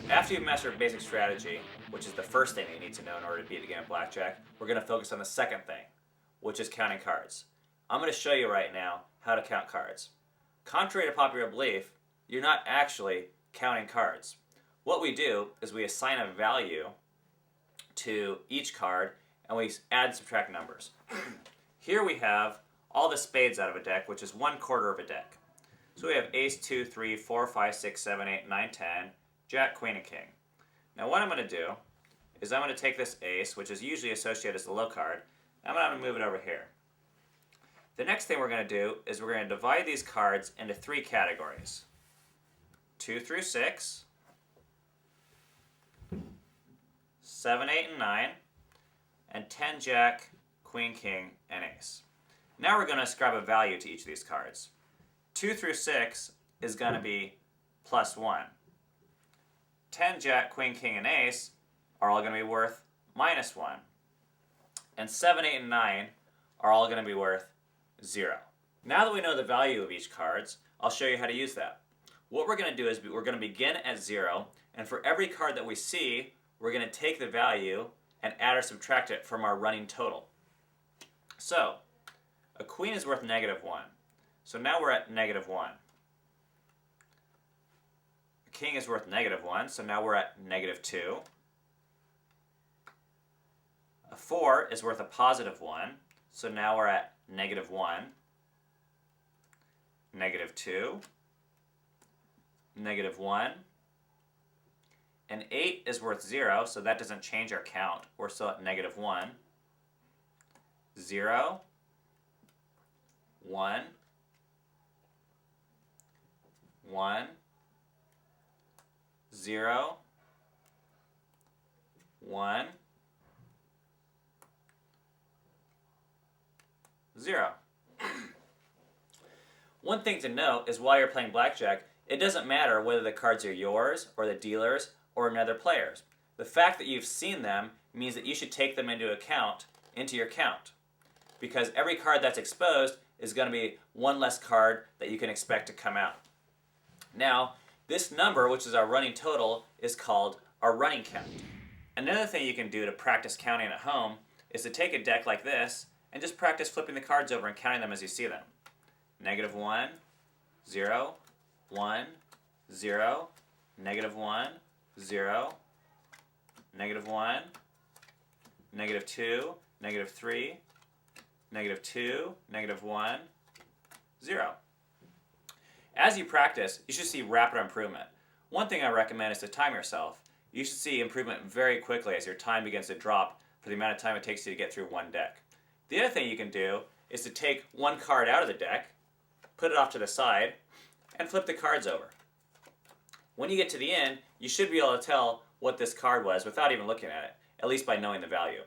After you've mastered basic strategy, which is the first thing you need to know in order to beat the game of blackjack, we're going to focus on the second thing, which is counting cards. I'm going to show you right now how to count cards. Contrary to popular belief, you're not actually counting cards. What we do is we assign a value to each card and we add and subtract numbers. Here we have all the spades out of a deck, which is 1/4 of a deck. So we have ace, 2, 3, 4, 5, 6, 7, 8, 9, 10, jack, queen, and king. Now what I'm going to do is I'm going to take this ace, which is usually associated as the low card, and I'm going to move it over here. The next thing we're going to do is we're going to divide these cards into 3 categories. 2 through 6, 7, 8, and 9, and 10, jack, queen, king, and ace. Now we're going to ascribe a value to each of these cards. 2 through 6 is going to be +1. 10, jack, queen, king, and ace are all going to be worth -1. And 7, 8, and 9 are all going to be worth 0. Now that we know the value of each cards, I'll show you how to use that. What we're going to do is we're going to begin at 0, and for every card that we see, we're going to take the value and add or subtract it from our running total. So, a queen is worth -1. So now we're at -1. A king is worth -1, so now we're at -2. A 4 is worth a +1, so now we're at -1, -2, -1. An 8 is worth 0, so that doesn't change our count. We're still at -1, 0, 1, 1, 0, 1, 0. One thing to note is while you're playing blackjack, it doesn't matter whether the cards are yours or the dealer's or another player's. The fact that you've seen them means that you should take them into your count. Because every card that's exposed is going to be one less card that you can expect to come out. Now, this number, which is our running total, is called our running count. Another thing you can do to practice counting at home is to take a deck like this and just practice flipping the cards over and counting them as you see them. -1, 0, 1, 0, -1, 0, -1, -2, -3, -2, -1, 0. As you practice, you should see rapid improvement. One thing I recommend is to time yourself. You should see improvement very quickly as your time begins to drop for the amount of time it takes you to get through one deck. The other thing you can do is to take one card out of the deck, put it off to the side, and flip the cards over. When you get to the end, you should be able to tell what this card was without even looking at it, at least by knowing the value.